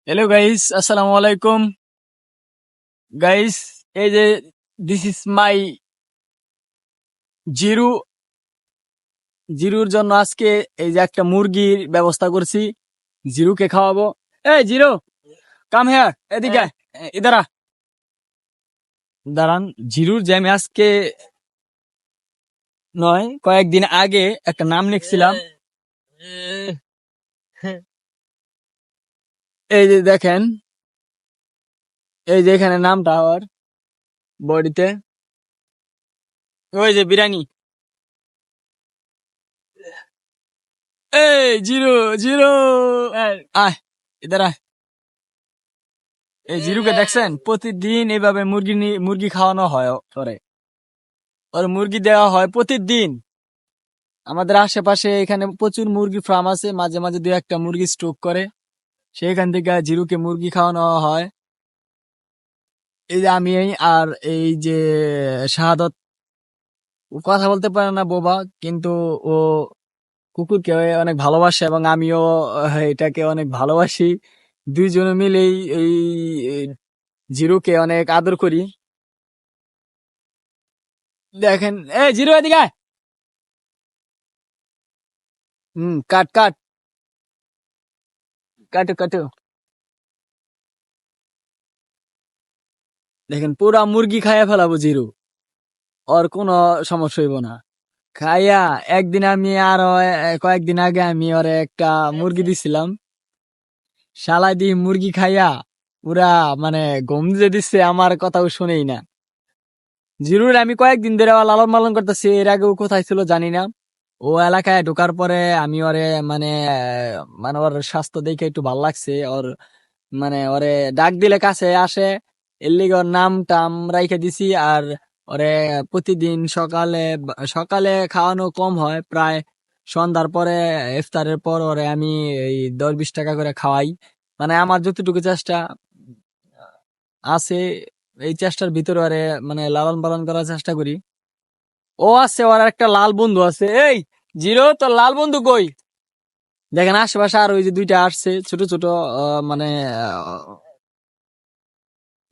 Hello guys, আসসালামু আলাইকুম guys. এই যে দিস ইজ মাই জিরু। জিরুর জন্য আজকে এই যে একটা মুরগির ব্যবস্থা করছি, জিরুকে খাওয়াবো। এই জিরু, কাম হেয়ার, এদিকে আয়, ইদারা দাঁড়ান। জিরুর যে আমি আজকে নয়, কয়েকদিন আগে একটা নাম লিখছিলাম। এই যে দেখেন, এই যে এখানে নামটা আমার বডিতে, ওই যে বিরিয়ানি। এই জিরু, জিরু, আয় ইদারা। এই জিরুকে দেখছেন, প্রতিদিন এইভাবে মুরগি খাওয়ানো হয় ওরে। ওর মুরগি দেওয়া হয় প্রতিদিন। আমাদের আশেপাশে এখানে প্রচুর মুরগি ফার্ম আছে, মাঝে মাঝে দু একটা মুরগি স্টক করে, সেখান থেকে জিরুকে মুরগি খাওয়ানো হয়। এই যে আমি আর এই যে শাহাদত, ও কথা বলতে পারে না বোবা, কিন্তু ও কুকুরকে অনেক ভালোবাসে এবং আমিও এটাকে অনেক ভালোবাসি। দুইজনে মিলেই এই এই জিরুকে অনেক আদর করি। দেখেন, এই জিরু এদিকে আয়। কাট কাট, কাটো কাটো। দেখেন, পুরা মুরগি খাইয়া ফেলাবো জিরু, ওর কোনো সমস্যা হইব না। খাইয়া একদিন আমি আরো কয়েকদিন আগে আমি ওরে একটা মুরগি দিছিলাম, শালাই দি মুরগি খাইয়া পুরা মানে গম দিয়ে দিচ্ছে, আমার কথাও শুনেই না। জিরুর আমি কয়েকদিন ধরে লালন পালন করতেছি, এর আগে ও কোথায় ছিল জানি না। ও এলাকায় ঢোকার পরে আমি ওরে মানে মানে ওর স্বাস্থ্য দেখে একটু ভাল লাগছে। ওর মানে ওরে ডাক দিলে কাছে আসে, এর লিগে ওর নাম টাম রাইখে দিছি। আর ওরে প্রতিদিন সকালে সকালে খাওয়ানো কম হয়, প্রায় সন্ধ্যার পরে ইফতারের পর ওরে আমি এই 10-20 টাকা করে খাওয়াই। মানে আমার যতটুকু চেষ্টা আছে, এই চেষ্টার ভিতরে ওরে মানে লালন পালন করার চেষ্টা করি। ও আছে, ওর একটা লাল বন্ধু আছে। এই জিরো, তোর লাল বন্ধু কই? দেখেন আশেপাশে আর ওই যে দুইটা আসছে ছোট ছোট, মানে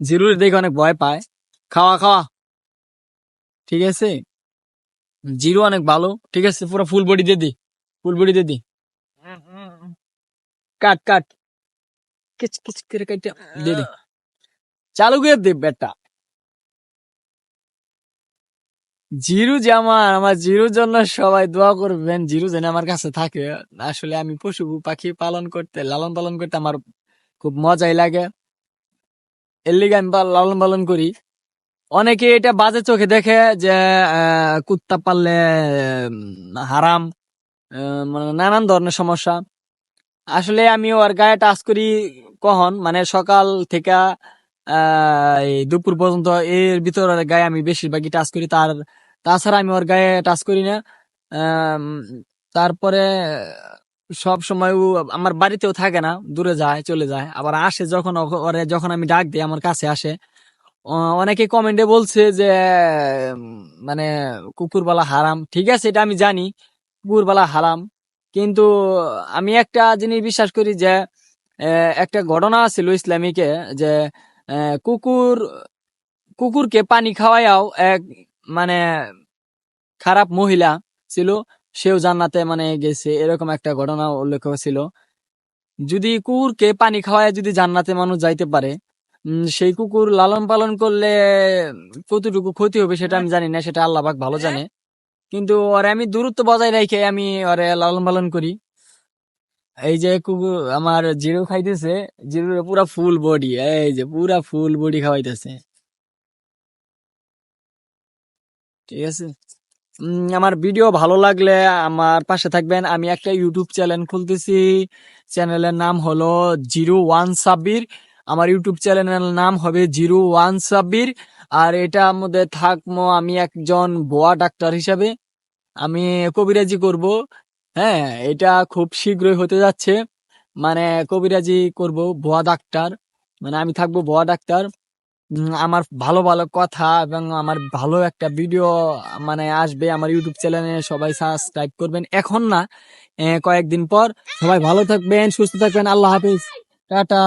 জিরুর দেখে অনেক ভয় পায়। খাওয়া খাওয়া, ঠিক আছে। জিরো অনেক ভালো, ঠিক আছে, পুরো ফুল বডি দিয়ে দি, ফুল বডি দিয়ে দি। কাট কাট, কিচ কিচ করে কাট দিয়ে দি, চালু করে দে বেটা। জিরু যে আমার জিরুর জন্য সবাই দোয়া করবেন, জিরু যেন আমার কাছে থাকে। আসলে আমি পশু পাখি পালন করতে, লালন পালন করতে আমার খুব মজাই লাগে, এর লিগে আমি লালন পালন করি। অনেকে এটা বাজে চোখে দেখে যে কুত্তা পাললে হারাম, মানে নানান ধরনের সমস্যা। আসলে আমি ওর গায়ে টাচ করি কখন, মানে সকাল থেকে এই দুপুর পর্যন্ত, এর ভিতরে গায়ে আমি বেশিরভাগই টাচ করি। তাছাড়া আমি ওর গায়ে টাচ করি না। আম, তারপরে সব সময় ও আমার বাড়িতেও থাকে না, দূরে যায়, চলে যায়, আবার আসে যখন ওরে যখন আমি ডাক দিই আমার কাছে আসে। অনেকে কমেন্টে বলছে যে মানে কুকুরপালা হারাম, ঠিক আছে, এটা আমি জানি কুকুরপালা হারাম, কিন্তু আমি একটা জিনিস বিশ্বাস করি যে একটা ঘটনা ছিল ইসলামিকে, যে কুকুর কুকুরকে পানি খাওয়াইয়াও এক মানে খারাপ মহিলা ছিল, সেও জান্নাতে মানে গেছে, এরকম একটা ঘটনা উল্লেখ ছিল। যদি কুকুরকে পানি খাওয়ায় যদি জান্নাতে মানুষ যাইতে পারে, সেই কুকুর লালন পালন করলে কতটুকু ক্ষতি হবে সেটা আমি জানি না, সেটা আল্লাহ পাক ভালো জানে। কিন্তু ওরে আমি দূরত্ব বজায় রেখে আমি ওরে লালন পালন করি। এই যে কুকুর আমার জিরো খাইতেছে, জিরোর পুরা ফুল বডি, এই যে পুরা ফুল বডি খাওয়াইতেছে, ঠিক আছে। আমার ভিডিও ভালো লাগলে আমার পাশে থাকবেন। আমি একটা ইউটিউব চ্যানেল খুলতেছি, চ্যানেলের নাম হলো 01 সাব্বির। আমার ইউটিউব চ্যানেলের নাম হবে 01 সাব্বির। আর এটার মধ্যে থাকবো আমি একজন ভুয়া ডাক্তার হিসাবে, আমি কবিরাজি করব। হ্যাঁ, এটা খুব শীঘ্রই হতে যাচ্ছে, মানে কবিরাজি করব, ভুয়া ডাক্তার, মানে আমি থাকবো ভুয়া ডাক্তার। আমার ভালো ভালো কথা এবং আমার ভালো একটা ভিডিও মানে আসবে আমার ইউটিউব চ্যানেলে, সবাই সাবস্ক্রাইব করবেন, এখন না, কয়েকদিন পর। সবাই ভালো থাকবেন, সুস্থ থাকবেন, আল্লাহ হাফিজ, টাটা।